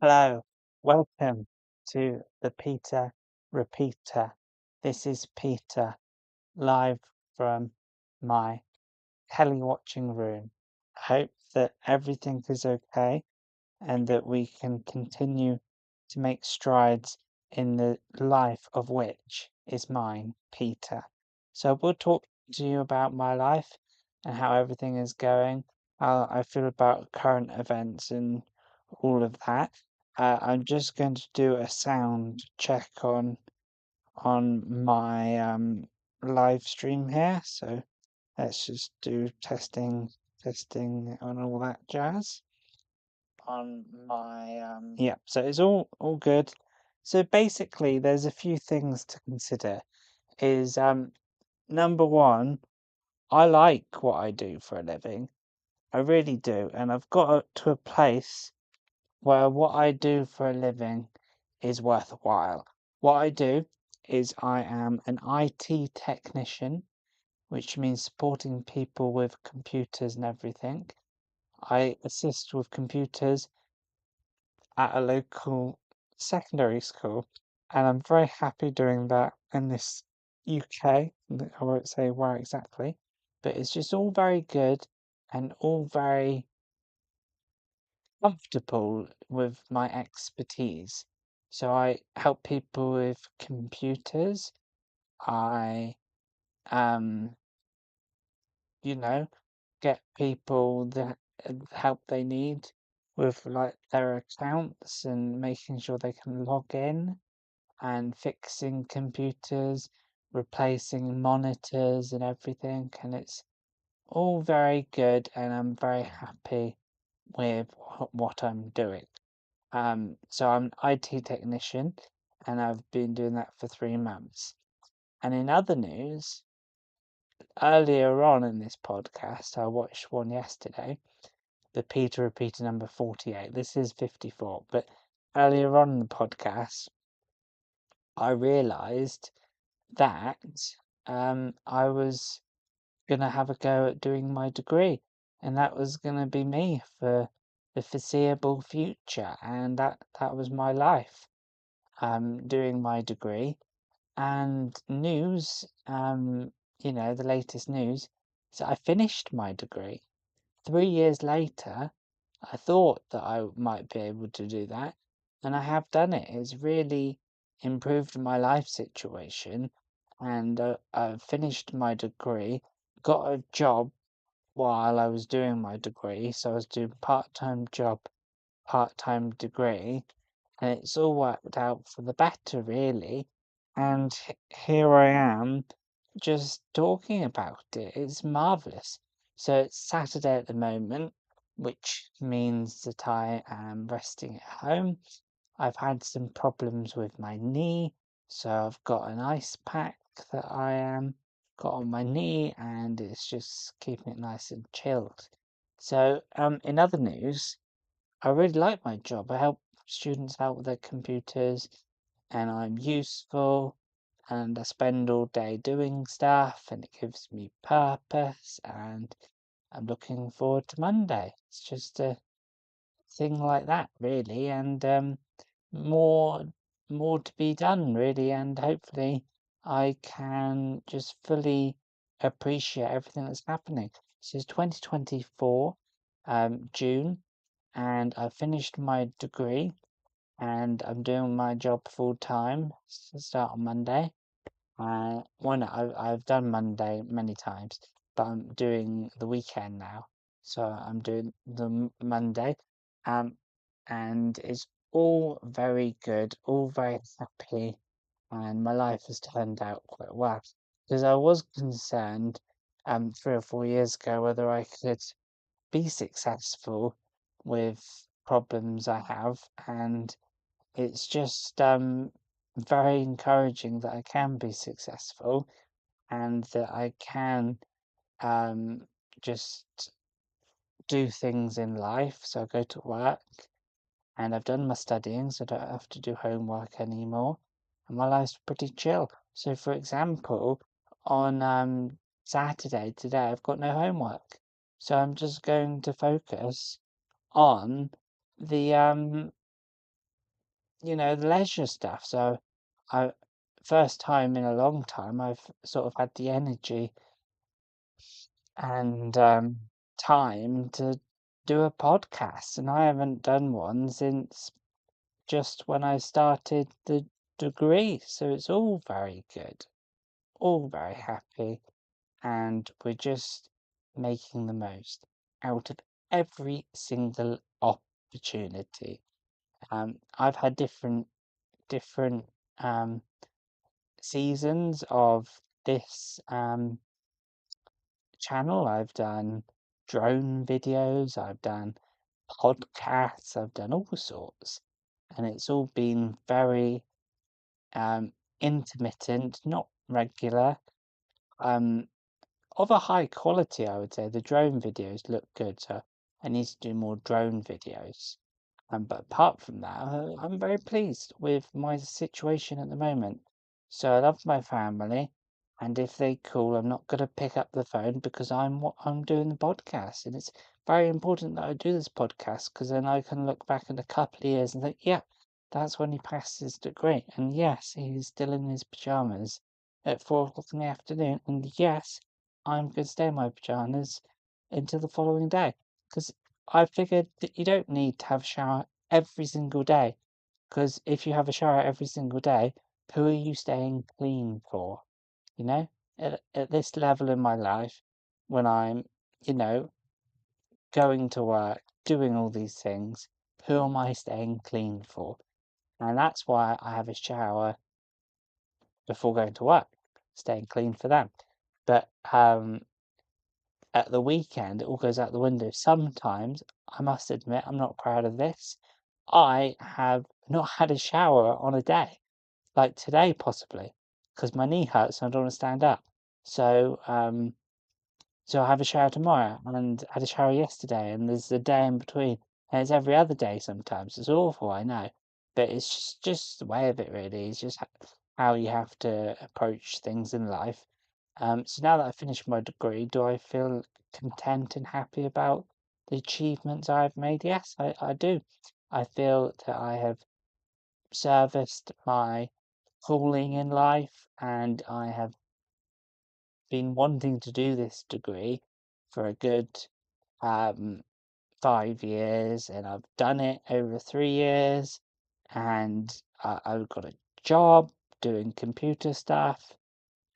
Hello, welcome to the Peter Repeater. This is Peter live from my telly watching room. I hope that everything is okay and that we can continue to make strides in the life of which is mine, Peter. So we'll talk to you about my life and how everything is going, how I feel about current events and all of that. I'm just going to do a sound check on my live stream here. So let's just do testing and all that jazz on my yeah, so it's all good. So basically there's a few things to consider. Is number one, I like what I do for a living. I really do, and I've got to a place where what I do for a living is worthwhile. What I do is I am an IT technician, which means supporting people with computers and everything. I assist with computers at a local secondary school, and I'm very happy doing that in this UK. I won't say where exactly, but it's just all very good and all very comfortable with my expertise. So I help people with computers. I um you know, get people the help they need with like their accounts and making sure they can log in and fixing computers, replacing monitors and everything. And it's all very good, and I'm very happy with what I'm doing. So I'm an IT technician, and I've been doing that for 3 months. And in other news, earlier on in this podcast, I watched one yesterday, the Peter Repeater number 48. This is 54, but earlier on in the podcast, I realised that I was gonna have a go at doing my degree, and that was gonna be me for the foreseeable future, and that was my life. Doing my degree, and news, the latest news, so I finished my degree. 3 years later, I thought that I might be able to do that, and I have done it. It's really improved my life situation, and I finished my degree, got a job while I was doing my degree, so I was doing part-time job, part-time degree, and it's all worked out for the better, really. And here I am just talking about it. It's marvelous. So it's Saturday at the moment, which means that I am resting at home. I've had some problems with my knee, so I've got an ice pack that I got on my knee, and it's just keeping it nice and chilled. So, in other news, I really like my job. I help students out with their computers, and I'm useful, and I spend all day doing stuff, and it gives me purpose, and I'm looking forward to Monday. It's just a thing like that, really, and more more to be done, really, and hopefully I can just fully appreciate everything that's happening. This is 2024, June, and I finished my degree, and I'm doing my job full time. Start on Monday. Well, no, I've done Monday many times, but I'm doing the weekend now. So I'm doing the Monday, um, and it's all very good, all very happy, and my life has turned out quite well. Because I was concerned, 3 or 4 years ago, whether I could be successful with problems I have, and it's just very encouraging that I can be successful and that I can um, just do things in life. So I go to work, and I've done my studying, so I don't have to do homework anymore. And my life's pretty chill. So, for example, on Saturday today, I've got no homework. So I'm just going to focus on the the leisure stuff. So I first time in a long time, I've sort of had the energy and time to do a podcast, and I haven't done one since just when I started the degree. So it's all very good, all very happy, and we're just making the most out of every single opportunity. I've had different um, seasons of this channel. I've done drone videos, I've done podcasts, I've done all sorts, and it's all been very um, intermittent, not regular, um, of a high quality, I would say. The drone videos look good, so I need to do more drone videos. But apart from that, I'm very pleased with my situation at the moment. So I love my family, and if they call, I'm not gonna pick up the phone because I'm doing the podcast, and it's very important that I do this podcast because then I can look back in a couple of years and think, yeah, that's when he passed his degree, and yes, he's still in his pajamas at 4 o'clock in the afternoon, and yes, I'm gonna stay in my pajamas until the following day because I figured that you don't need to have a shower every single day, because if you have a shower every single day, who are you staying clean for? You know? At this level in my life, when I'm, you know, going to work, doing all these things, who am I staying clean for? And that's why I have a shower before going to work, staying clean for them. But at the weekend, it all goes out the window. Sometimes, I must admit, I'm not proud of this. I have not had a shower on a day, like today possibly, because my knee hurts and I don't want to stand up. So, so I have a shower tomorrow and had a shower yesterday, and there's a day in between, and it's every other day sometimes. It's awful, I know, but it's just the way of it, really. It's just how you have to approach things in life. So now that I've finished my degree, do I feel content and happy about the achievements I've made? Yes, I do. I feel that I have serviced my calling in life, and I have been wanting to do this degree for a good um, 5 years, and I've done it over 3 years, and I've got a job doing computer stuff.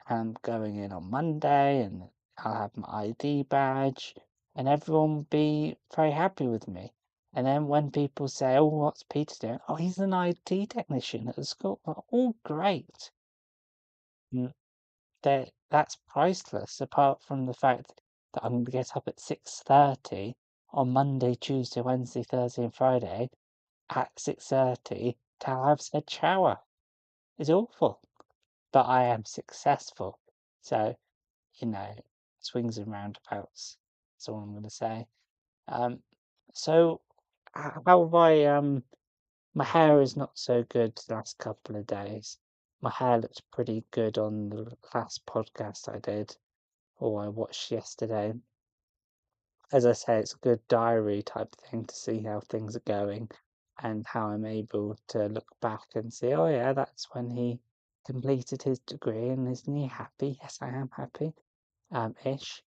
I'm going in on Monday, and I'll have my ID badge, and everyone will be very happy with me. And then when people say, "Oh, what's Peter doing?" "Oh, he's an IT technician at the school." Well, oh, great. Mm, that's priceless, apart from the fact that I'm gonna get up at 6:30 on Monday, Tuesday, Wednesday, Thursday, and Friday at 6:30 to have said shower. It's awful, but I am successful. So, you know, swings and roundabouts. That's all I'm gonna say. Um, so how have I my hair is not so good the last couple of days. My hair looks pretty good on the last podcast I did, or I watched yesterday. As I say, it's a good diary type thing to see how things are going and how I'm able to look back and see, oh yeah, that's when he completed his degree, and isn't he happy? Yes, I am happy, ish.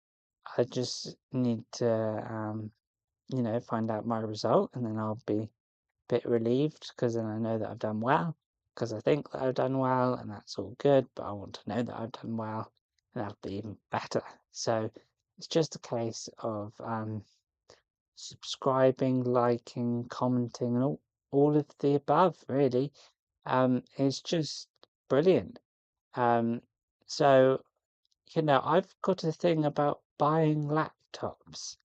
I just need to, find out my result, and then I'll be a bit relieved because then I know that I've done well. Because I think that I've done well, and that's all good, but I want to know that I've done well, and that'll be even better. So it's just a case of subscribing, liking, commenting, and all of the above, really. It's just brilliant. Um, so, I've got a thing about buying laptops,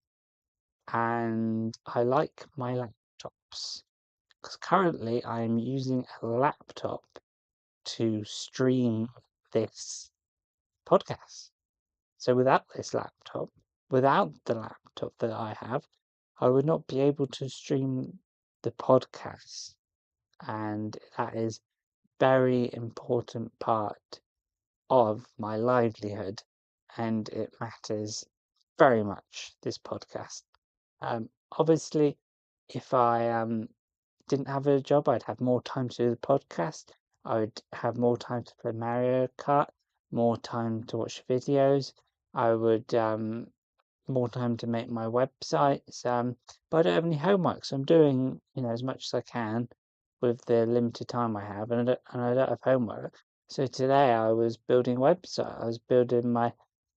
and I like my laptops because currently I'm using a laptop to stream this podcast. So without this laptop, without the laptop that I have, I would not be able to stream the podcast. And that is very important part of my livelihood, and it matters very much, this podcast. Obviously, if I didn't have a job, I'd have more time to do the podcast. I would have more time to play Mario Kart, more time to watch videos. I would more time to make my websites. But I don't have any homework, so I'm doing, as much as I can with the limited time I have, and I don't have homework. So today I was building a website. I was building my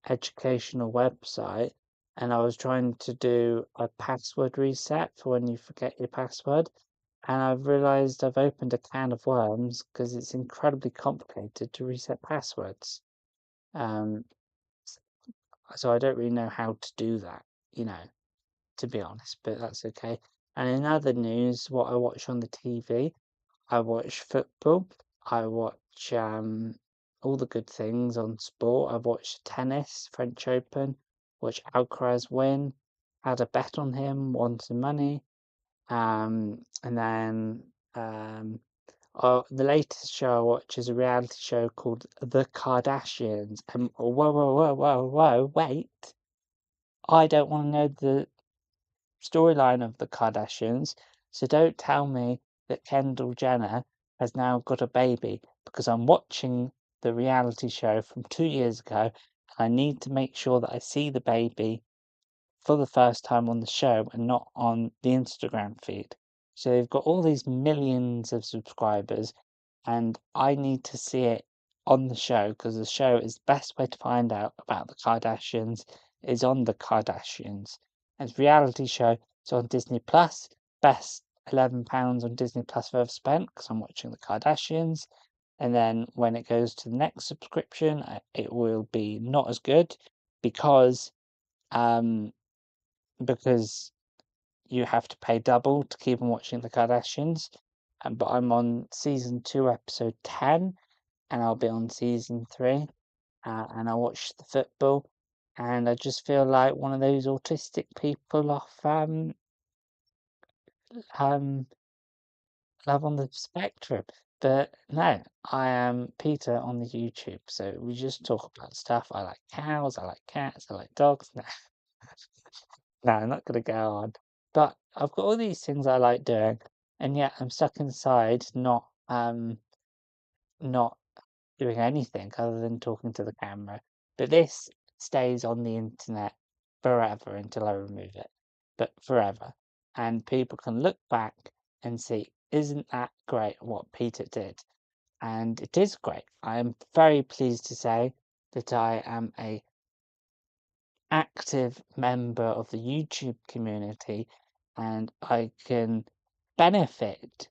educational website, and I was trying to do a password reset for when you forget your password. And I've realized I've opened a can of worms because it's incredibly complicated to reset passwords. Um, so I don't really know how to do that, you know, to be honest, but that's okay. And in other news, what I watch on the TV, I watch football, I watch all the good things on sport. I've watched tennis, French Open, watched Alcaraz win, had a bet on him, won some money. And then the latest show I watch is a reality show called The Kardashians. And whoa, whoa, whoa, whoa, whoa, wait. I don't want to know the storyline of the Kardashians, so don't tell me that Kendall Jenner has now got a baby because I'm watching the reality show from 2 years ago and I need to make sure that I see the baby for the first time on the show and not on the Instagram feed. So they've got all these millions of subscribers, and I need to see it on the show because the show is the best way to find out about the Kardashians is on the Kardashians. It's a reality show. It's on Disney Plus. Best £11 on Disney Plus I've ever spent because I'm watching the Kardashians. And then when it goes to the next subscription, it will be not as good because um because you have to pay double to keep on watching the Kardashians. But I'm on season 2, episode 10, and I'll be on season 3. And I watch the football, and I just feel like one of those autistic people off um Love on the Spectrum. But no, I am Peter on the YouTube, so we just talk about stuff. I like cows, I like cats, I like dogs. No, I'm not gonna go on. But I've got all these things I like doing, and yet I'm stuck inside, not doing anything other than talking to the camera. But this stays on the internet forever until I remove it. But forever. And people can look back and see, isn't that great what Peter did? And it is great. I am very pleased to say that I am a active member of the YouTube community and I can benefit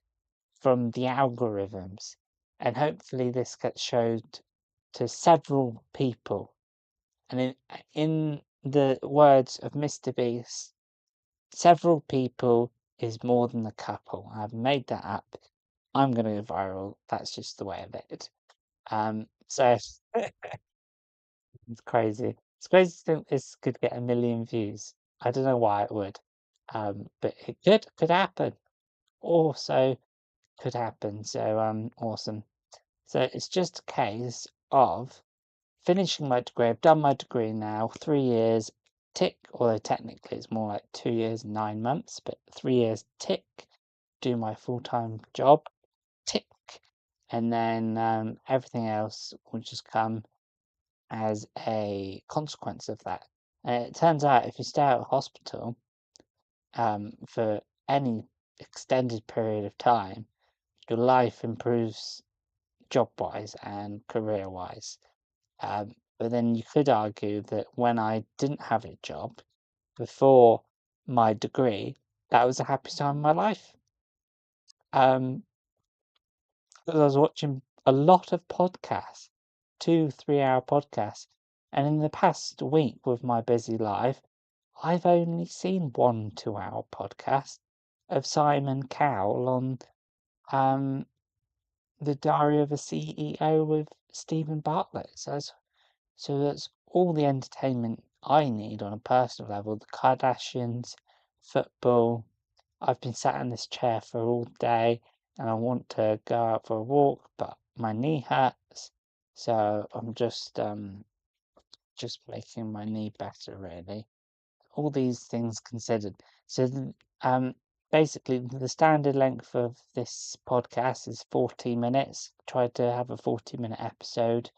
from the algorithms. And hopefully, this gets showed to several people. And in the words of Mr. Beast, several people is more than a couple. I've made that up. I'm going to go viral. That's just the way of it. So it's crazy. It's crazy to think this could get 1 million views. I don't know why it would, but it could happen. Also could happen. So awesome. So it's just a case of finishing my degree. I've done my degree now, 3 years tick. Although technically it's more like 2 years and 9 months, but 3 years tick. Do my full time job tick, and then everything else will just come as a consequence of that. And it turns out if you stay out of hospital for any extended period of time, your life improves job wise and career wise. But then you could argue that when I didn't have a job before my degree, that was the happiest time of my life. Um, because I was watching a lot of podcasts, 2, 3 hour podcasts. And in the past week with my busy life, I've only seen 1 2 hour podcast of Simon Cowell on um, The Diary of a CEO with Stephen Bartlett. So that's all the entertainment I need on a personal level. The Kardashians, football. I've been sat in this chair for all day and I want to go out for a walk, but my knee hurts. So I'm just making my knee better really. All these things considered. So basically the standard length of this podcast is 40 minutes. Tried to have a 40-minute episode,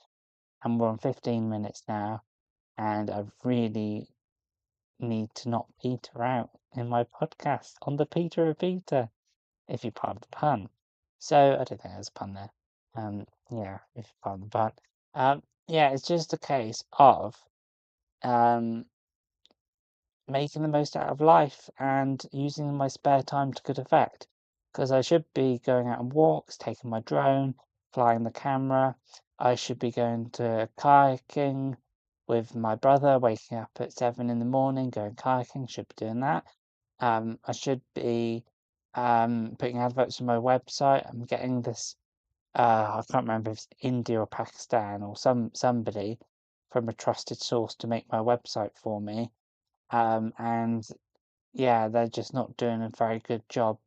and we're on 15 minutes now, and I really need to not peter out in my podcast on the Peter Repeater, if you pardon the pun. So I don't think there's a pun there. Yeah, if you pardon the pun. Yeah, it's just a case of um making the most out of life and using my spare time to good effect. Because I should be going out on walks, taking my drone, flying the camera. I should be going to kayaking with my brother, waking up at 7 in the morning, going kayaking, should be doing that. I should be putting adverts on my website. I'm getting this, I can't remember if it's India or Pakistan or somebody from a trusted source to make my website for me. And yeah, they're just not doing a very good job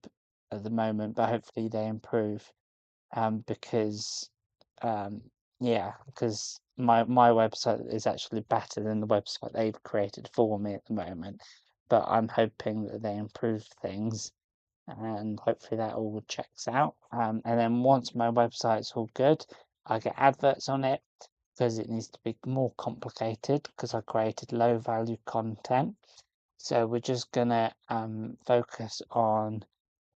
at the moment, but hopefully they improve. Because um, yeah, because my website is actually better than the website they've created for me at the moment. But I'm hoping that they improve things, and hopefully that all checks out. And then once my website's all good, I get adverts on it because it needs to be more complicated because I created low value content. So we're just gonna focus on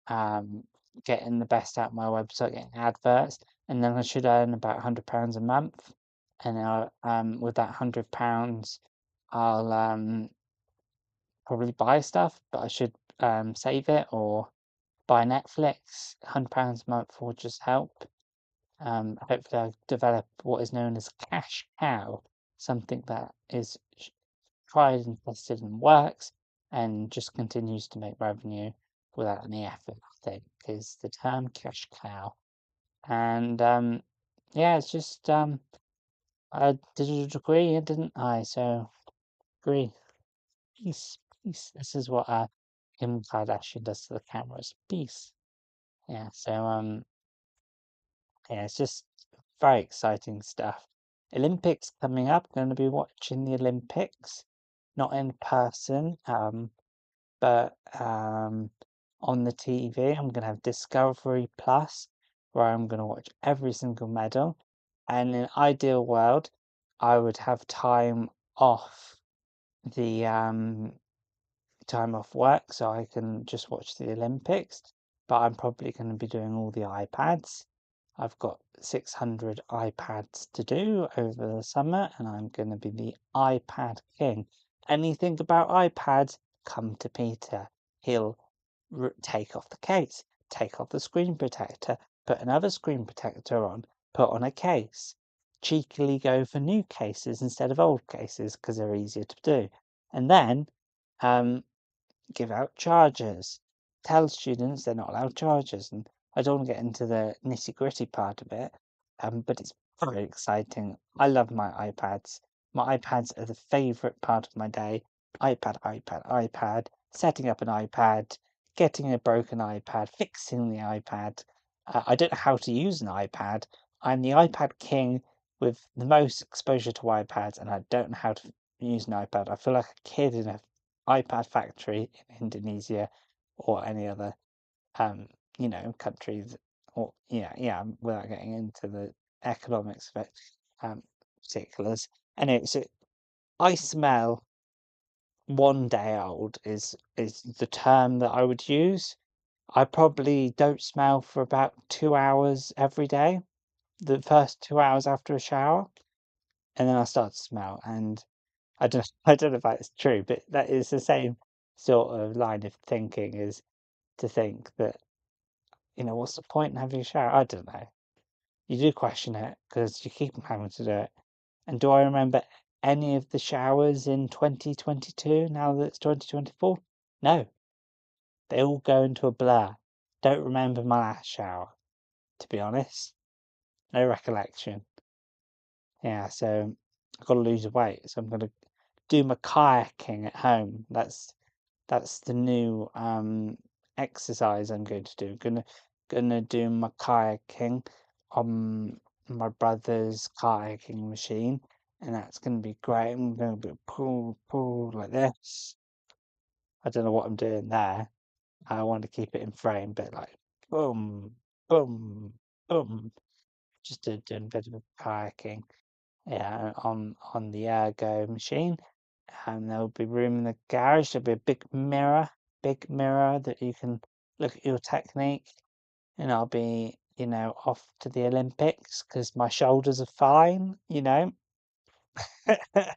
um, getting the best out of my website, getting adverts, and then I should earn about £100 a month. And with that £100, I'll probably buy stuff, but I should save it or buy Netflix. £100 a month will just help. Hopefully, I develop what is known as cash cow, something that is tried and tested and works and just continues to make revenue without any effort, I think, is the term cash cow. And yeah, it's just I did a degree, didn't I? So degree. Peace, peace. This is what Kim Kardashian does to the cameras. Peace. Yeah, so yeah, it's just very exciting stuff. Olympics coming up. Going to be watching the Olympics, not in person, but on the TV. I'm going to have Discovery Plus, where I'm going to watch every single medal. And in an ideal world, I would have the time off work so I can just watch the Olympics. But I'm probably going to be doing all the iPads. I've got 600 iPads to do over the summer, and I'm going to be the iPad king. Anything about iPads, come to Peter. He'll take off the case, take off the screen protector, put another screen protector on, put on a case. Cheekily go for new cases instead of old cases because they're easier to do. And then um, give out chargers. Tell students they're not allowed chargers, and I don't want to get into the nitty-gritty part of it, but it's very exciting. I love my iPads. My iPads are the favorite part of my day. iPad, iPad, iPad, setting up an iPad, getting a broken iPad, fixing the iPad. I don't know how to use an iPad. I'm the iPad king with the most exposure to iPads, and I don't know how to use an iPad. I feel like a kid in a iPad factory in Indonesia or any other countries or yeah, without getting into the economics of it, particulars. Anyway, so I smell 1 day old is the term that I would use. I probably don't smell for about 2 hours every day, the first 2 hours after a shower, and then I start to smell and I don't know if that's true, but that is the same sort of line of thinking is to think that, what's the point in having a shower? I don't know. You do question it because you keep having to do it. And do I remember any of the showers in 2022 now that it's 2024? No, they all go into a blur. Don't remember my last shower, to be honest. No recollection. Yeah, so I've got to lose weight, so I'm going to do my kayaking at home. That's the new exercise I'm going to do. Gonna do my kayaking on my brother's kayaking machine, and that's gonna be great. I'm gonna be pull like this. I don't know what I'm doing there. I want to keep it in frame, but like boom, boom, boom, just doing a bit of kayaking. Yeah, on the ergo machine, and there'll be room in the garage. There'll be a big mirror that you can look at your technique, and I'll be, off to the Olympics because my shoulders are fine,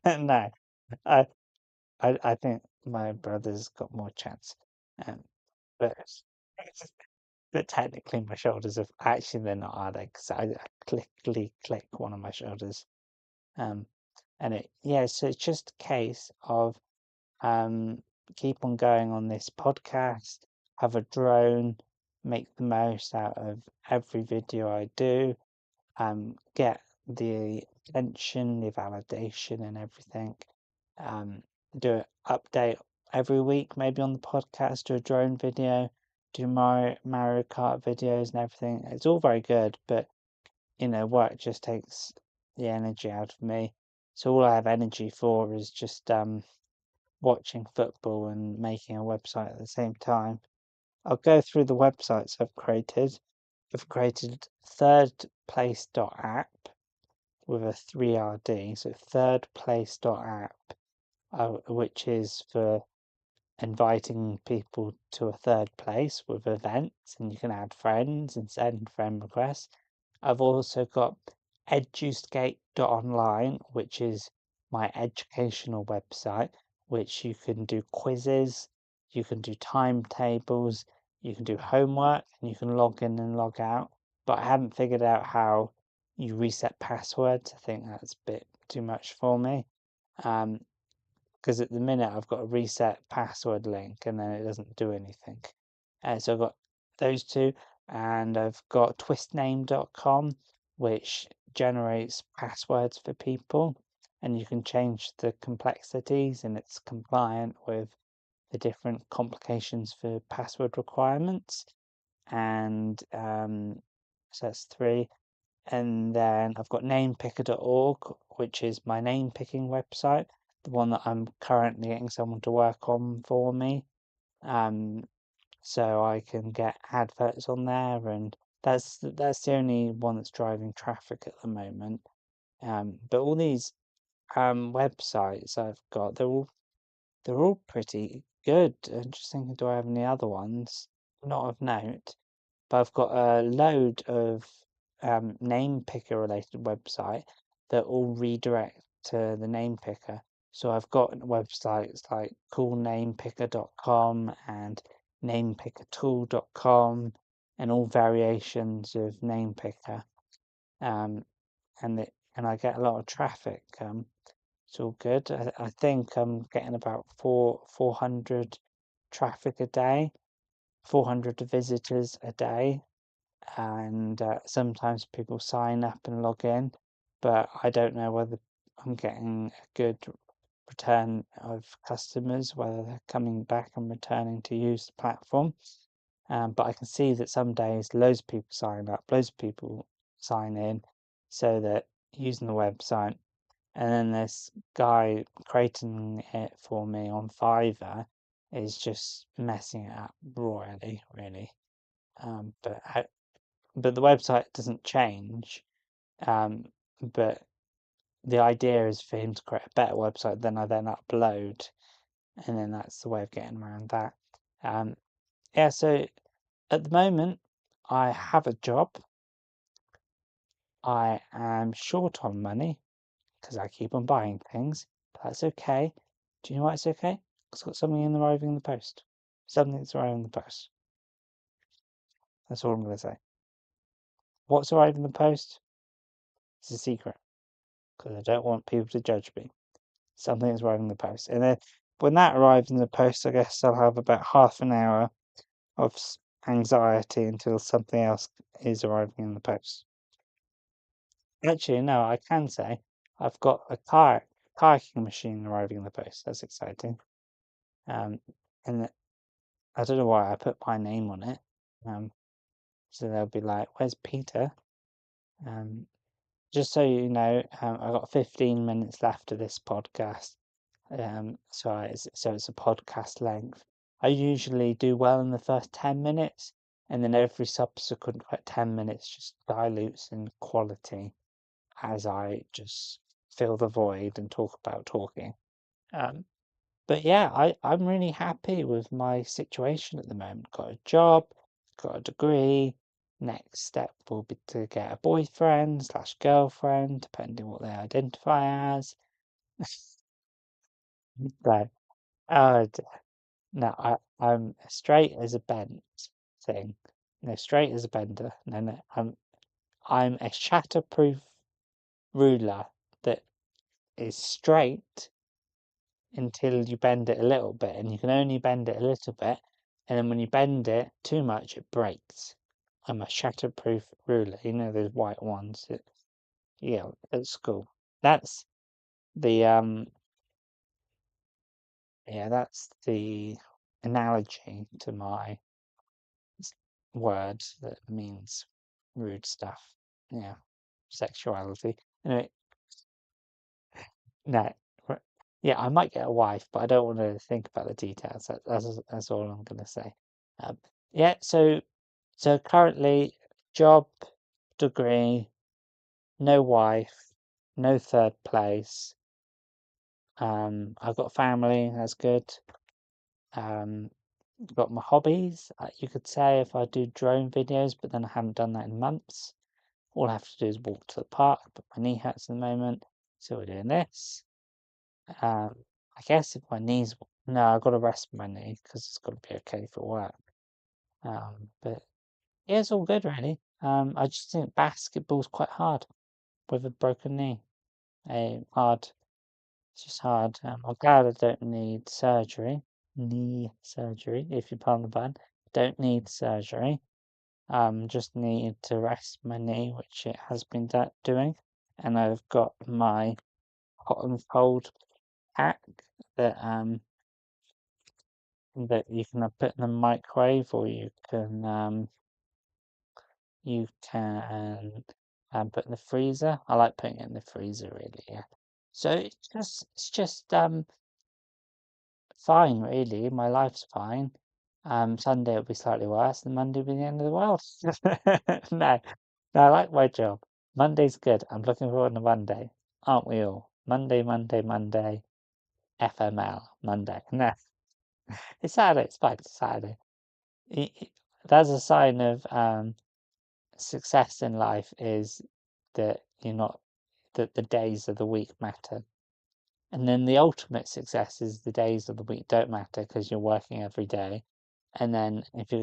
No, I, I think my brother's got more chance, um, but but technically my shoulders are actually they're not, are they? Because I click one of my shoulders. Um, and so it's just a case of um, keep on going on this podcast, have a drone, make the most out of every video I do, get the attention, the validation, and everything. Um, do an update every week, maybe on the podcast, do a drone video, do Mario Kart videos and everything. It's all very good, but work just takes the energy out of me. So all I have energy for is just watching football and making a website at the same time. I'll go through the websites I've created. I've created thirdplace.app with a 3RD, so thirdplace.app, which is for inviting people to a third place with events, and you can add friends and send friend requests. I've also got eduscape.online, which is my educational website, which you can do quizzes, you can do timetables, you can do homework, and you can log in and log out. But I haven't figured out how you reset passwords. I think that's a bit too much for me. Um, because at the minute I've got a reset password link and then it doesn't do anything. So I've got those two, and I've got twistname.com, which generates passwords for people, and you can change the complexities, and it's compliant with the different complications for password requirements. And so that's three. And then I've got namepicker.org, which is my name picking website, the one that I'm currently getting someone to work on for me. Um, so I can get adverts on there, and that's the only one that's driving traffic at the moment. But all these websites I've got, they're all pretty good. I'm just thinking, do I have any other ones? Not of note. But I've got a load of name picker related website that all redirect to the name picker. So I've got websites like coolnamepicker.com and namepickertool.com and all variations of name picker. Um, and I get a lot of traffic. It's all good. I think I'm getting about 400 traffic a day, 400 visitors a day, and sometimes people sign up and log in, but I don't know whether I'm getting a good return of customers, whether they're coming back and returning to use the platform. But I can see that some days loads of people sign up, loads of people sign in, so that using the website, and then this guy creating it for me on Fiverr is just messing it up royally, really. But the website doesn't change. Um, but the idea is for him to create a better website than I then upload, and then that's the way of getting around that. Um, yeah, so at the moment, I have a job. I am short on money because I keep on buying things, but that's okay. Do you know why it's okay? It's got something in arriving in the post. Something's arriving in the post. That's all I'm going to say. What's arriving in the post? It's a secret because I don't want people to judge me. Something is arriving in the post. And then when that arrives in the post, I guess I'll have about half an hour of anxiety until something else is arriving in the post. Actually, no, I can say I've got a kayaking machine arriving in the post. That's exciting. Um, and I don't know why I put my name on it. Um, so they'll be like, "Where's Peter?" Um, just so you know, I've got 15 minutes left of this podcast. So it's a podcast length. I usually do well in the first 10 minutes, and then every subsequent 10 minutes just dilutes in quality as I just fill the void and talk about talking. Um, but yeah, I'm really happy with my situation at the moment. Got a job, got a degree. Next step will be to get a boyfriend slash girlfriend, depending what they identify as. So, uh, d- no, I'm straight as a bent thing. No, straight as a bender. No, no, I'm a shatterproof ruler that is straight until you bend it a little bit, and you can only bend it a little bit, and then when you bend it too much, it breaks. I'm a shatterproof ruler, you know those white ones that at school. That's the that's the analogy to my word that means rude stuff. Yeah, sexuality. Anyway, no, yeah, I might get a wife, but I don't want to think about the details. That's all I'm gonna say. Um, yeah, so currently, job, degree, no wife, no third place. I've got family, that's good. Um, got my hobbies. You could say if I do drone videos, but then I haven't done that in months. All I have to do is walk to the park, but my knee hurts at the moment, so we're doing this. I guess if my knees, no, I've got to rest my knee because it's got to be okay for work. But yeah, it's all good really. I just think basketball's quite hard with a broken knee. Hard. It's just hard. I'm glad I don't need surgery. Knee surgery, if you pardon the pun. Don't need surgery. Just need to rest my knee, which it has been doing. And I've got my hot and cold pack that you can put in the microwave, or you can put in the freezer. I like putting it in the freezer, really. Yeah. So it's just fine, really. My life's fine. Sunday will be slightly worse, and Monday will be the end of the world. No, no, I like my job. Monday's good. I'm looking forward to Monday, aren't we all? Monday, Monday, Monday. FML Monday. No, it's Saturday. It's fine. It's Saturday. That's a sign of success in life is that you're not that the days of the week matter. And then the ultimate success is the days of the week don't matter because you're working every day. And then if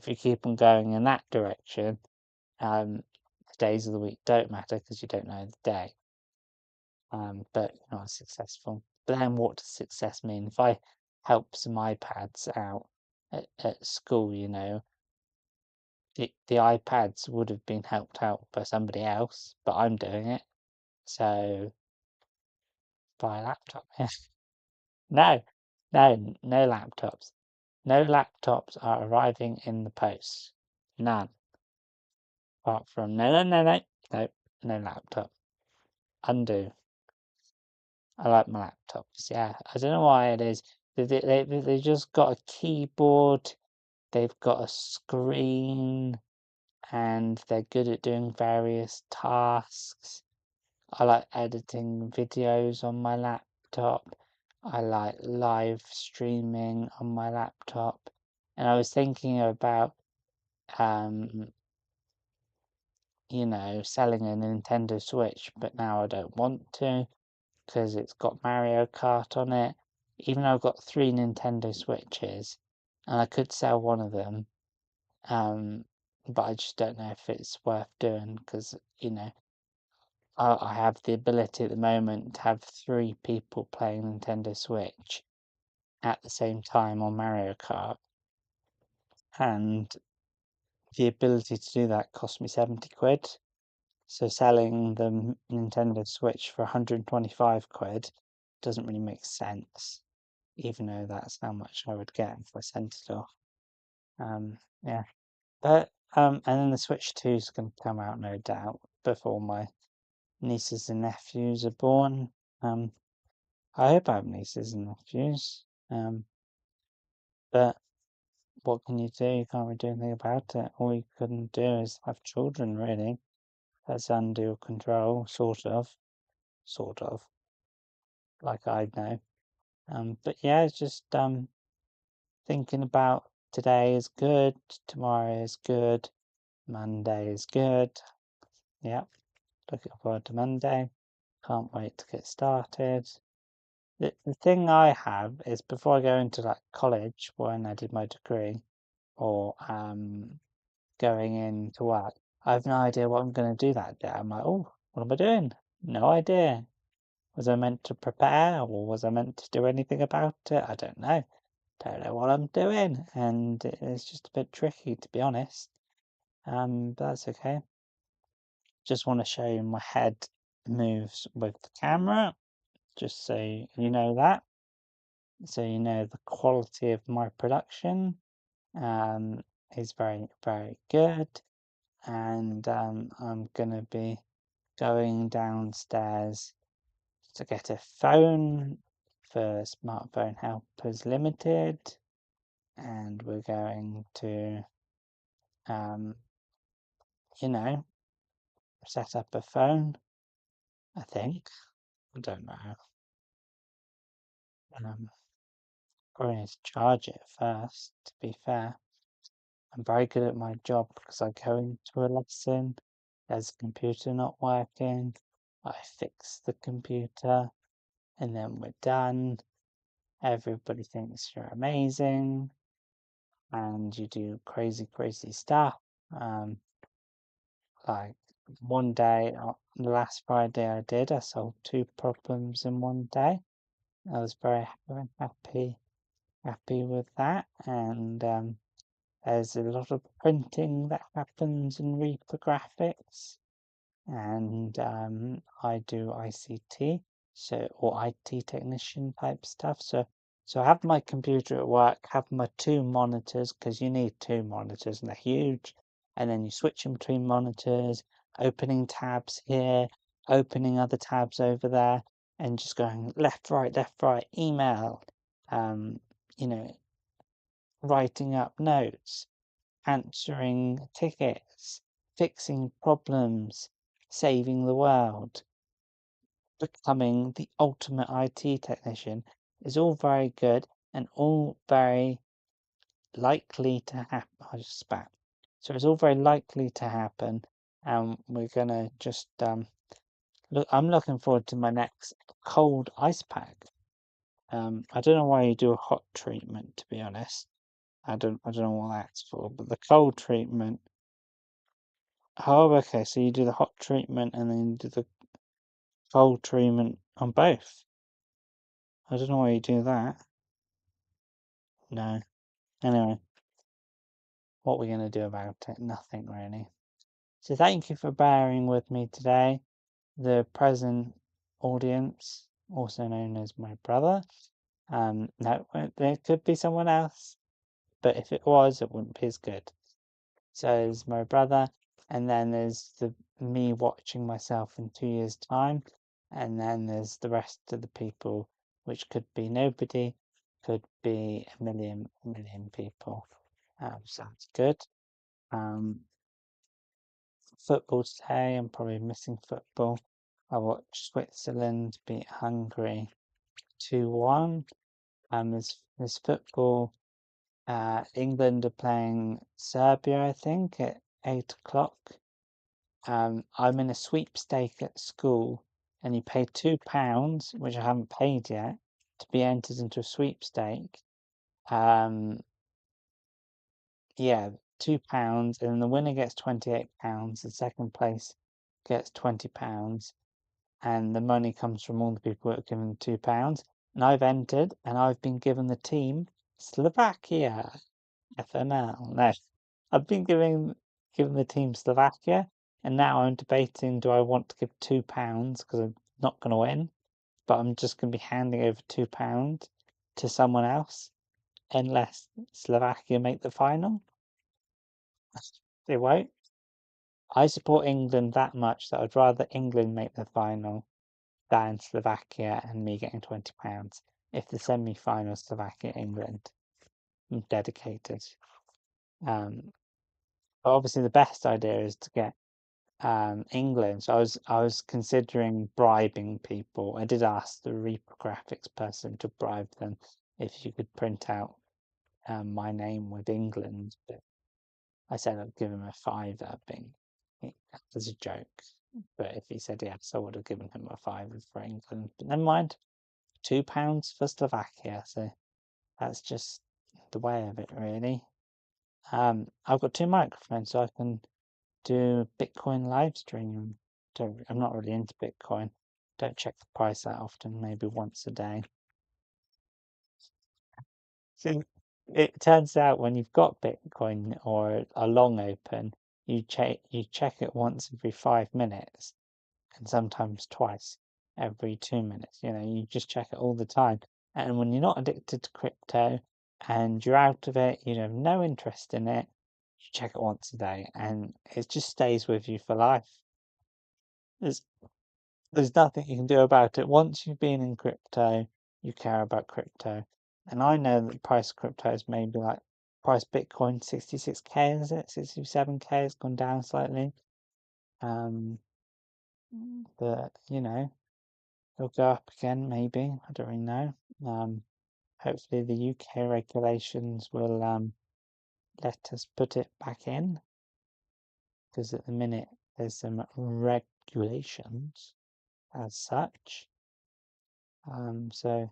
you keep on going in that direction, the days of the week don't matter because you don't know the day. But you're not successful. But then what does success mean? If I help some iPads out at school, the iPads would have been helped out by somebody else, but I'm doing it. So buy a laptop. Yeah. No, no laptops. No laptops are arriving in the post. None. Apart from no, no laptop. Undo. I like my laptops. Yeah, I don't know why it is. They just got a keyboard. They've got a screen, and they're good at doing various tasks. I like editing videos on my laptop. I like live streaming on my laptop. And I was thinking about, um, selling a Nintendo Switch, but now I don't want to because it's got Mario Kart on it. Even though I've got three Nintendo Switches, and I could sell one of them, but I just don't know if it's worth doing because, I have the ability at the moment to have three people playing Nintendo Switch at the same time on Mario Kart, and the ability to do that cost me 70 quid. So selling the Nintendo Switch for 125 quid doesn't really make sense, even though that's how much I would get if I sent it off. Yeah, but and then the Switch 2 is going to come out, no doubt, before my nieces and nephews are born. I hope I have nieces and nephews. But what can you do? You can't really do anything about it. All you can do is have children, really. That's under your control, sort of, like I know. But yeah, it's just thinking about today is good, tomorrow is good, Monday is good. Yep, looking forward to Monday. Can't wait to get started. The thing I have is before I go into like college when I did my degree or going into work, I have no idea what I'm going to do that day. I'm like, oh, what am I doing? No idea. Was I meant to prepare or was I meant to do anything about it? I don't know. Don't know what I'm doing, and it's just a bit tricky to be honest. But that's okay. Just want to show you my head moves with the camera, just so you know that. So you know the quality of my production is very, very good. And I'm gonna be going downstairs to get a phone for Smartphone Helpers Limited, and we're going to, um, you know, set up a phone, I think. I don't know. Probably need to charge it first, to be fair. I'm very good at my job because I go into a lesson, there's a computer not working, I fix the computer, and then we're done. Everybody thinks you're amazing, and you do crazy, crazy stuff. Like one day, last Friday I solved 2 problems in one day. I was very happy with that, and there's a lot of printing that happens in reprographics, and I do ICT, or IT technician type stuff. So I have my computer at work, have my 2 monitors because you need 2 monitors and they're huge, and then you switch in between monitors, opening tabs here, opening other tabs over there, and just going left, right, email, um, you know, writing up notes, answering tickets, fixing problems, saving the world, becoming the ultimate IT technician is all very good and all very likely to happen. I just spat. So it's all very likely to happen, and we're gonna just look. I'm looking forward to my next cold ice pack. I don't know why you do a hot treatment, to be honest. I don't know what that's for, but the cold treatment. Oh, okay. So you do the hot treatment and then you do the cold treatment on both. I don't know why you do that. No. Anyway, what we're gonna do about it? Nothing really. So thank you for bearing with me today. The present audience, also known as my brother. No, there could be someone else, but if it was, it wouldn't be as good. So there's my brother, and then there's the me watching myself in 2 years' time, and then there's the rest of the people, which could be nobody, could be a million people. Sounds good. Um, Football today, I'm probably missing football. I watched Switzerland beat Hungary 2-1. There's football. England are playing Serbia, I think, at 8 o'clock. I'm in a sweepstake at school, and you pay £2, which I haven't paid yet, to be entered into a sweepstake. Yeah, £2, and then the winner gets £28. The second place gets £20, and the money comes from all the people that have given £2. And I've entered, and I've been given the team Slovakia, FML. No, I've been given the team Slovakia, and now I'm debating: do I want to give £2 because I'm not going to win, but I'm just going to be handing over £2 to someone else unless Slovakia make the final. They won't. I support England that much that I'd rather England make the final than Slovakia and me getting £20 if the semi-final Slovakia England. dedicated. Um, but obviously, the best idea is to get England. So I was considering bribing people. I did ask the reprographics person to bribe them if you could print out my name with England, but I said I'd give him a fiver, being as a joke. But if he said yes, I would have given him a fiver for England. But never mind, £2 for Slovakia. So that's just the way of it, really. I've got two microphones, so I can do Bitcoin live stream. I'm not really into Bitcoin. Don't check the price that often, maybe once a day. So it turns out when you've got Bitcoin or a long open, you check it once every 5 minutes and sometimes twice every 2 minutes. You just check it all the time. And when you're not addicted to crypto and you're out of it, you have no interest in it, you check it once a day and it just stays with you for life. There's there's nothing you can do about it. Once you've been in crypto, you care about crypto. And I know that the price of crypto is maybe like price Bitcoin 66K, is it? 67K, it's gone down slightly. Um, but it'll go up again maybe. I don't really know. Hopefully the UK regulations will let us put it back in, because at the minute there's some regulations as such. So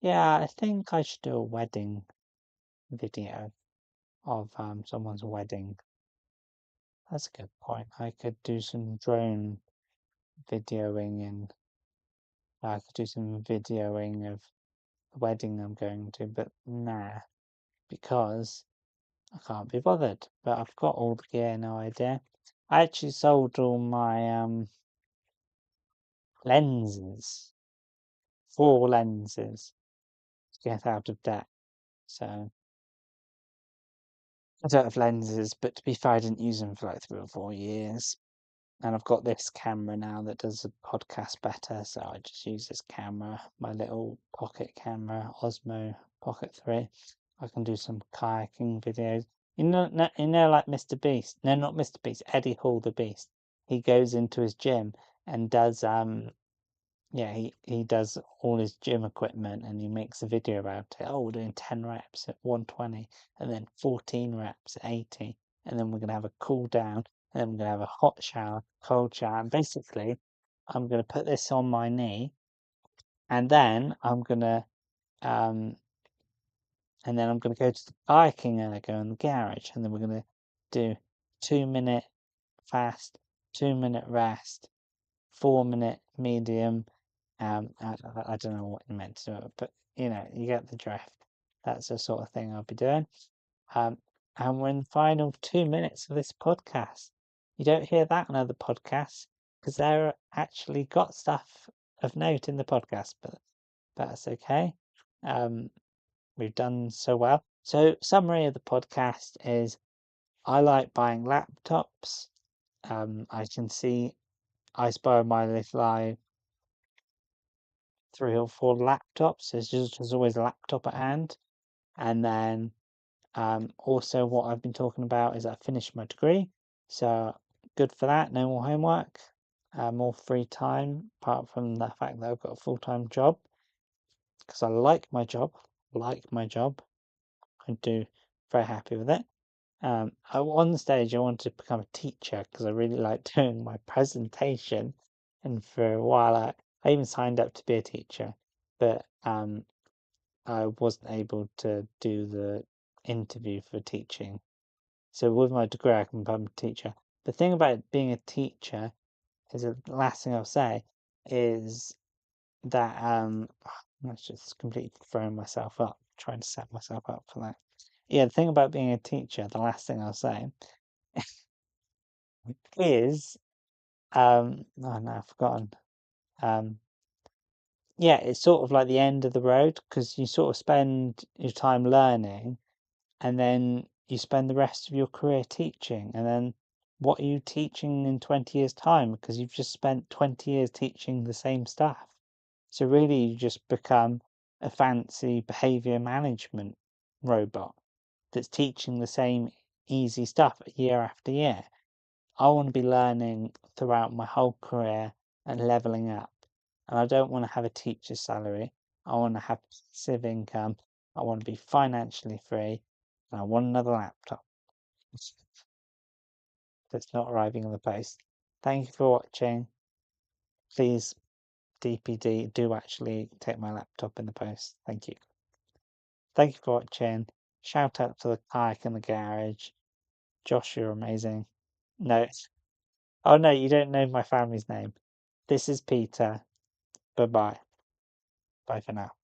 yeah, I think I should do a wedding video of someone's wedding. That's a good point. I could do some drone videoing, and I could do some videoing of the wedding I'm going to, but nah, because I can't be bothered. But I've got all the gear, no idea. I actually sold all my lenses, 4 lenses, to get out of debt. So I don't have lenses, but to be fair, I didn't use them for like 3 or 4 years. And I've got this camera now that does the podcast better, so I just use this camera, my little pocket camera, Osmo Pocket 3. I can do some kayaking videos. Like Mr. Beast. No, not Mr. Beast, Eddie Hall the Beast. He goes into his gym and does yeah, he does all his gym equipment and he makes a video about it. Oh, we're doing 10 reps at 120 and then 14 reps at 80, and then we're gonna have a cool down, and then we're gonna have a hot shower, cold shower, and basically I'm gonna put this on my knee, and then um I'm gonna go to the biking and I go in the garage, and then we're gonna do 2 minute fast, 2 minute rest, 4 minute medium. I don't know what you meant to do, but you get the drift. That's the sort of thing I'll be doing. And we're in the final 2 minutes of this podcast. You don't hear that on other podcasts because they're actually got stuff of note in the podcast, but that's okay. We've done so well. So, summary of the podcast is I like buying laptops. I can see I spy my little eye 3 or 4 laptops. There's always a laptop at hand. And then also what I've been talking about is I finished my degree. So good for that. No more homework, more free time, apart from the fact that I've got a full-time job. Because I like my job. Like my job. I do very happy with it. On the stage, I wanted to become a teacher because I really like doing my presentation. And for a while, I even signed up to be a teacher, but I wasn't able to do the interview for teaching. So with my degree, I can become a teacher. The thing about being a teacher is the last thing I'll say is that I'm just completely throwing myself up, trying to set myself up for that. Yeah, the thing about being a teacher, the last thing I'll say is oh no, I've forgotten. Um, yeah, it's sort of like the end of the road because you sort of spend your time learning and then you spend the rest of your career teaching. And then what are you teaching in 20 years' time? Because you've just spent 20 years teaching the same stuff. So really, you just become a fancy behavior management robot that's teaching the same easy stuff year after year. I want to be learning throughout my whole career and leveling up. And I don't want to have a teacher's salary. I want to have passive income. I want to be financially free. And I want another laptop that's not arriving in the post. Thank you for watching. Please, DPD, do actually take my laptop in the post. Thank you. Thank you for watching. Shout out to the kayak in the garage. Josh, you're amazing. No, oh no, you don't know my family's name. This is Peter. Bye bye. Bye for now.